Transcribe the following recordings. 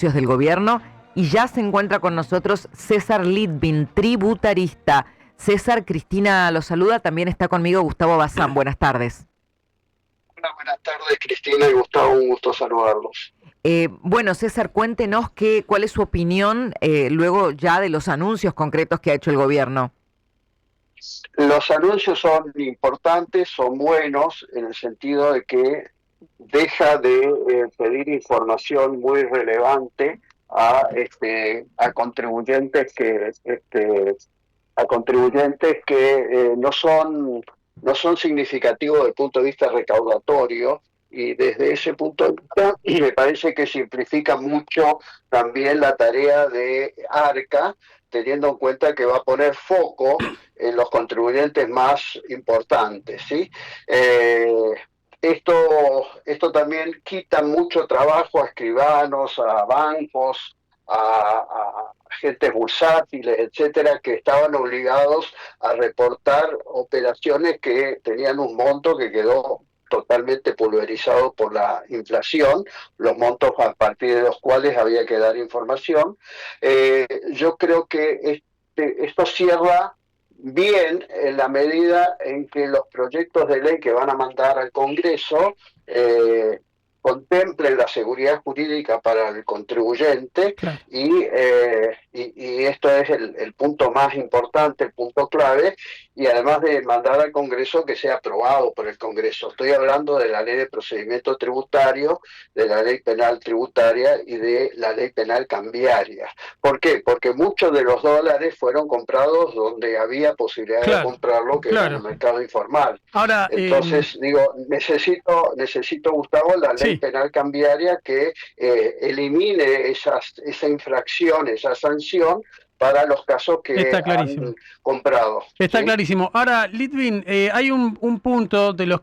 del gobierno y ya se encuentra con nosotros César Litvin, tributarista. César, Cristina lo saluda, también está conmigo Gustavo Bazán. Buenas tardes. Hola, buenas tardes, Cristina y Gustavo, un gusto saludarlos. Bueno, César, cuéntenos cuál es su opinión luego ya de los anuncios concretos que ha hecho el gobierno. Los anuncios son importantes, son buenos, en el sentido de que deja de pedir información muy relevante a contribuyentes que no son significativos desde el punto de vista recaudatorio, y desde ese punto de vista me parece que simplifica mucho también la tarea de ARCA, teniendo en cuenta que va a poner foco en los contribuyentes más importantes, ¿sí? Eh, esto también quita mucho trabajo a escribanos, a bancos, a agentes bursátiles, etcétera, que estaban obligados a reportar operaciones que tenían un monto que quedó totalmente pulverizado por la inflación, los montos a partir de los cuales había que dar información. Yo creo que esto cierra bien en la medida en que los proyectos de ley que van a mandar al Congreso contemplen la seguridad jurídica para el contribuyente, Claro. y esto es el punto más importante, el punto clave, y además de mandar al Congreso que sea aprobado por el Congreso. Estoy hablando de la Ley de Procedimiento Tributario, de la Ley Penal Tributaria y de la Ley Penal Cambiaria. ¿Por qué? Porque muchos de los dólares fueron comprados donde había posibilidad de comprarlo, que era en el mercado informal. Ahora, entonces, digo, necesito, Gustavo, la Ley Penal Cambiaria que elimine esa infracción, esa sanción, para los casos que han comprado. Está clarísimo. Ahora, Litvin, hay un punto de los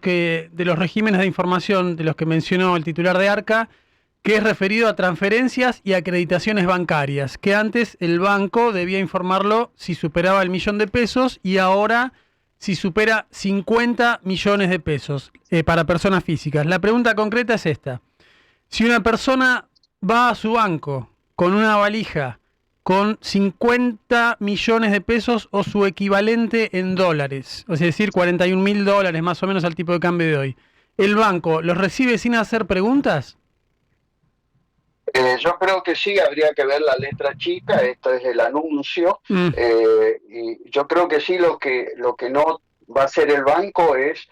regímenes de información de los que mencionó el titular de ARCA, que es referido a transferencias y acreditaciones bancarias, que antes el banco debía informarlo si superaba el $1.000.000 y ahora si supera 50 millones de pesos para personas físicas. La pregunta concreta es esta. Si una persona va a su banco con una valija con 50 millones de pesos o su equivalente en dólares, es decir, $41.000 más o menos al tipo de cambio de hoy, ¿el banco los recibe sin hacer preguntas? Yo creo que sí, habría que ver la letra chica, esto es el anuncio, y yo creo que sí, lo que no va a hacer el banco es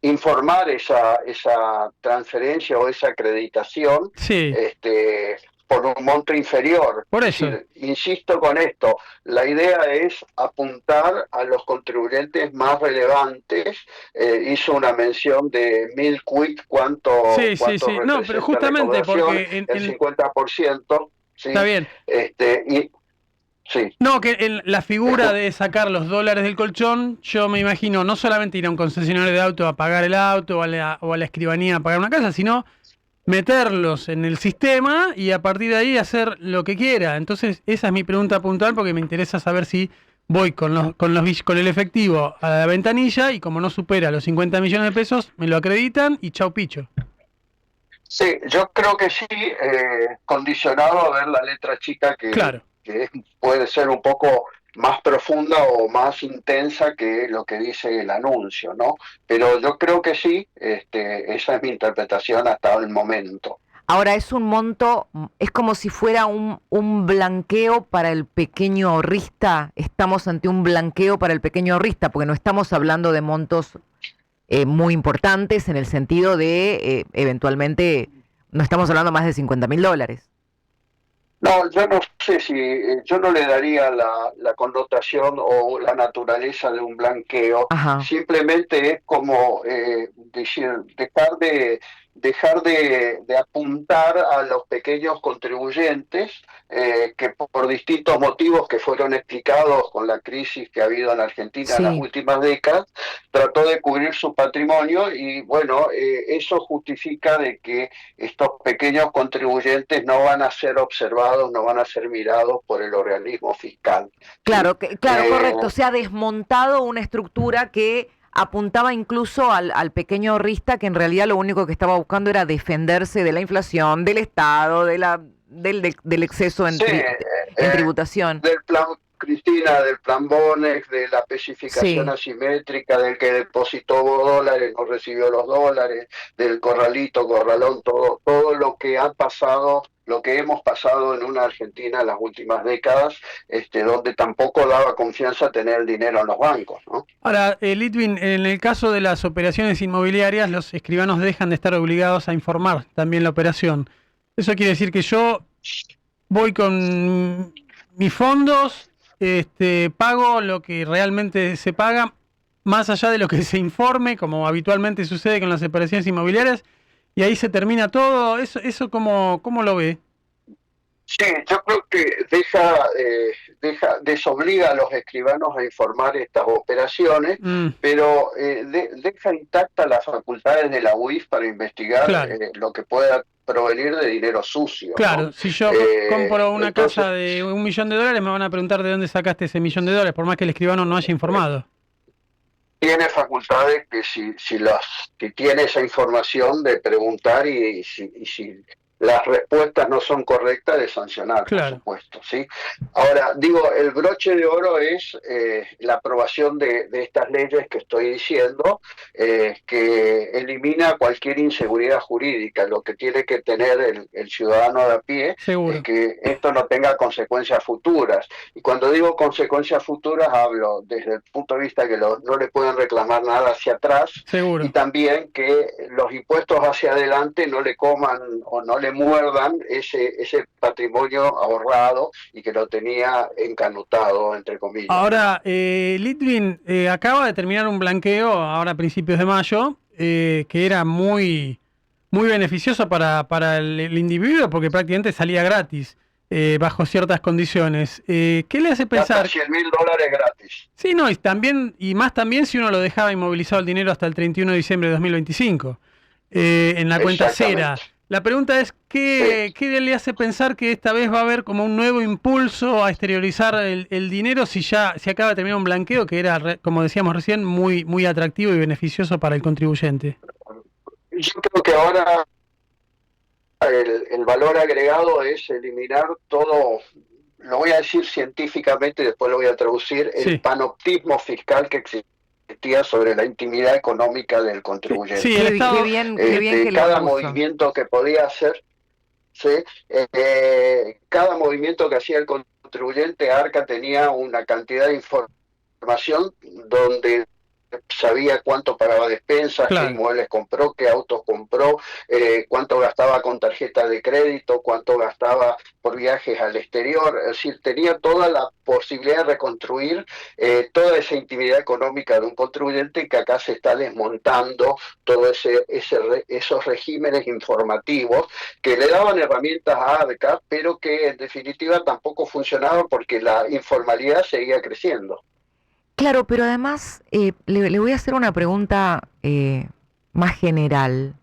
informar esa transferencia o esa acreditación, por un monto inferior. Por eso. Es decir, insisto con esto, la idea es apuntar a los contribuyentes más relevantes. Hizo una mención de 1.000 quid, cuánto representa, no, pero justamente porque el 50%. ¿sí? Está bien. Sí. No, que en la figura de sacar los dólares del colchón, yo me imagino no solamente ir a un concesionario de auto a pagar el auto o a la escribanía a pagar una casa, sino meterlos en el sistema y a partir de ahí hacer lo que quiera. Entonces, esa es mi pregunta puntual, porque me interesa saber si voy con el efectivo a la ventanilla y como no supera los 50 millones de pesos, me lo acreditan y chau picho. Sí, yo creo que sí, condicionado a ver la letra chica que puede ser un poco más profunda o más intensa que lo que dice el anuncio, ¿no? Pero yo creo que sí, esa es mi interpretación hasta el momento. Ahora, es un monto, es como si fuera un blanqueo para el pequeño ahorrista. Estamos ante un blanqueo para el pequeño ahorrista, porque no estamos hablando de montos muy importantes en el sentido de, eventualmente, no estamos hablando más de $50.000. No, yo no sé si, yo no le daría la connotación o la naturaleza de un blanqueo. Simplemente es como decir, dejar de apuntar a los pequeños contribuyentes que por distintos motivos que fueron explicados con la crisis que ha habido en Argentina en las últimas décadas, trató de cubrir su patrimonio y bueno, eso justifica de que estos pequeños contribuyentes no van a ser observados, no van a ser mirados por el organismo fiscal. Claro, correcto. Se ha desmontado una estructura que apuntaba incluso al pequeño ahorrista que en realidad lo único que estaba buscando era defenderse de la inflación, del Estado, del exceso Sí, en tributación. del plan Cristina, del plan Bonex, de la especificación Sí. asimétrica, del que depositó dólares, no recibió los dólares, del corralito, corralón, todo lo que ha pasado, lo que hemos pasado en una Argentina en las últimas décadas, donde tampoco daba confianza tener el dinero en los bancos, ¿no? Ahora, Litvin, en el caso de las operaciones inmobiliarias, los escribanos dejan de estar obligados a informar también la operación. Eso quiere decir que yo voy con mis fondos, pago lo que realmente se paga, más allá de lo que se informe, como habitualmente sucede con las operaciones inmobiliarias, y ahí se termina todo. ¿Eso cómo lo ve? Sí, yo creo que desobliga a los escribanos a informar estas operaciones, pero deja intactas las facultades de la UIF para investigar Claro. lo que pueda provenir de dinero sucio, Claro, ¿no? si yo compro una casa de $1 millón, me van a preguntar de dónde sacaste ese $1 millón, por más que el escribano no haya informado. Tiene facultades que si tiene esa información de preguntar y si las respuestas no son correctas, de sancionar, claro, por supuesto, ¿sí? Ahora, digo, el broche de oro es la aprobación de estas leyes que estoy diciendo, que elimina cualquier inseguridad jurídica. Lo que tiene que tener el ciudadano de a pie seguro. es que esto no tenga consecuencias futuras. Y cuando digo consecuencias futuras, hablo desde el punto de vista que no le pueden reclamar nada hacia atrás, Seguro. y también que los impuestos hacia adelante no le coman o no le muerdan ese patrimonio ahorrado y que lo tenía encanutado, entre comillas. Ahora, Litvin acaba de terminar un blanqueo, ahora a principios de mayo, que era muy beneficioso para el individuo porque prácticamente salía gratis, bajo ciertas condiciones. ¿Qué le hace pensar? Hasta $100.000 gratis. Sí, no, y más también si uno lo dejaba inmovilizado el dinero hasta el 31 de diciembre de 2025, en la cuenta cera. La pregunta es, ¿qué le hace pensar que esta vez va a haber como un nuevo impulso a exteriorizar el dinero si ya se acaba de terminar un blanqueo que era, como decíamos recién, muy atractivo y beneficioso para el contribuyente? Yo creo que ahora el valor agregado es eliminar todo, lo voy a decir científicamente, después lo voy a traducir, el panoptismo fiscal que existía sobre la intimidad económica del contribuyente. Sí, el Estado, qué bien que cada movimiento que podía hacer, ¿sí? Cada movimiento que hacía el contribuyente, Arca tenía una cantidad de información donde sabía cuánto pagaba despensas, claro, qué inmuebles compró, qué autos compró, cuánto gastaba con tarjeta de crédito, cuánto gastaba por viajes al exterior. Es decir, tenía toda la posibilidad de reconstruir toda esa intimidad económica de un contribuyente, que acá se está desmontando todos esos regímenes informativos que le daban herramientas a ARCA, pero que en definitiva tampoco funcionaban porque la informalidad seguía creciendo. Claro, pero además le voy a hacer una pregunta más general.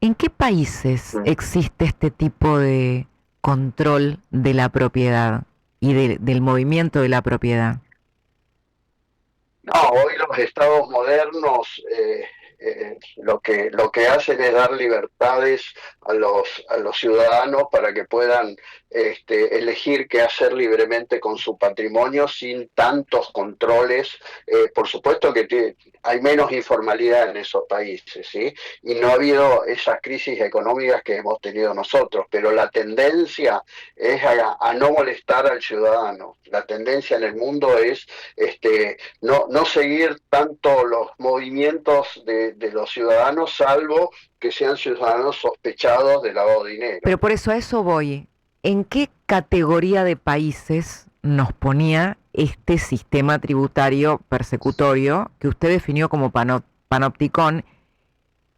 ¿En qué países existe este tipo de control de la propiedad y del movimiento de la propiedad? No, hoy los estados modernos lo que hacen es dar libertades a los ciudadanos para que puedan elegir qué hacer libremente con su patrimonio sin tantos controles. Por supuesto que hay menos informalidad en esos países, ¿sí? Y no ha habido esas crisis económicas que hemos tenido nosotros, pero la tendencia es a no molestar al ciudadano. La tendencia en el mundo es no seguir tanto los movimientos de los ciudadanos, salvo que sean ciudadanos sospechados de lavado de dinero. Pero por eso a eso voy. ¿En qué categoría de países nos ponía este sistema tributario persecutorio que usted definió como panopticón?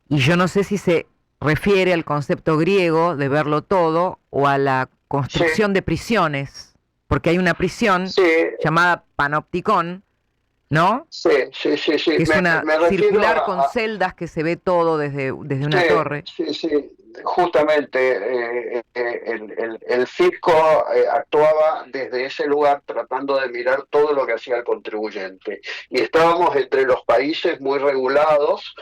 Y yo no sé si se refiere al concepto griego de verlo todo o a la construcción de prisiones, porque hay una prisión llamada panopticón, ¿no? Sí. Que es una circular con celdas que se ve todo desde una torre. Sí. justamente el fisco actuaba desde ese lugar tratando de mirar todo lo que hacía el contribuyente. Y estábamos entre los países muy regulados,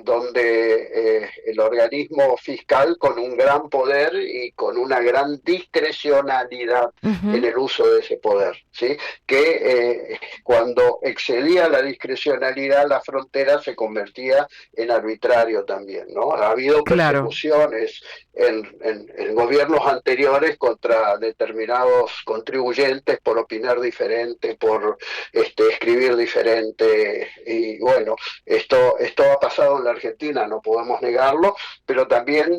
donde el organismo fiscal con un gran poder y con una gran discrecionalidad en Ujú. el uso de ese poder, ¿sí? Que cuando excedía la discrecionalidad, la frontera se convertía en arbitrario también, ¿no? Ha habido Claro, persecuciones en gobiernos anteriores contra determinados contribuyentes por opinar diferente, por escribir diferente, y bueno, esto ha pasado en la Argentina, no podemos negarlo, pero también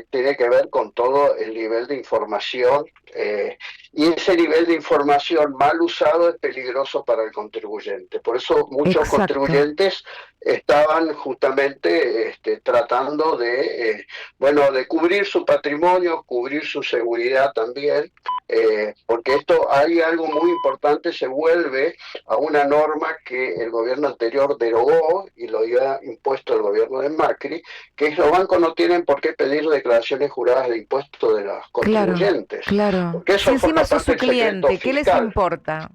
tiene que ver con todo el nivel de información, y ese nivel de información mal usado es peligroso para el contribuyente. Por eso muchos exacto. contribuyentes estaban justamente tratando bueno, de cubrir su patrimonio, cubrir su seguridad también, porque esto hay algo muy importante, se vuelve a una norma que el gobierno anterior derogó y lo había impuesto el gobierno de Macri, que es los bancos no tienen por qué pedir declaraciones juradas de impuestos de los Claro, contribuyentes, claro. porque Si eso encima forma sos parte su del secreto cliente, ¿qué les fiscal. importa?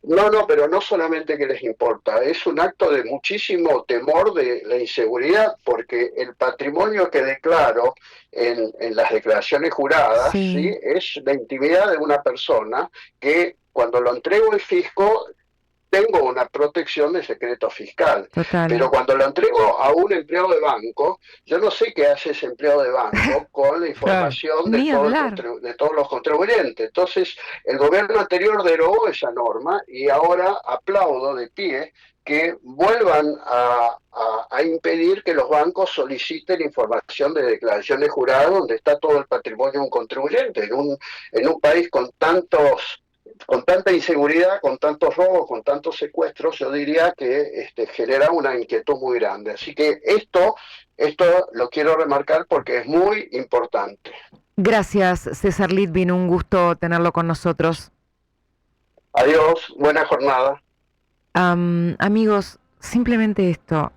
No, no, pero no solamente que les importa, es un acto de muchísimo temor de la inseguridad, porque el patrimonio que declaro en las declaraciones juradas, ¿sí? Sí, Es la intimidad de una persona que cuando lo entrego al fisco tengo una protección de secreto fiscal, pero total. cuando lo entrego a un empleado de banco, yo no sé qué hace ese empleado de banco con la Claro. información de, Ni hablar. de todos los contribuyentes. Entonces, el gobierno anterior derogó esa norma y ahora aplaudo de pie que vuelvan a impedir que los bancos soliciten información de declaraciones juradas donde está todo el patrimonio de un contribuyente. En un país con tanta inseguridad, con tantos robos, con tantos secuestros, yo diría que genera una inquietud muy grande. Así que esto lo quiero remarcar porque es muy importante. Gracias, César Litvin, un gusto tenerlo con nosotros. Adiós, buena jornada. Amigos, simplemente esto,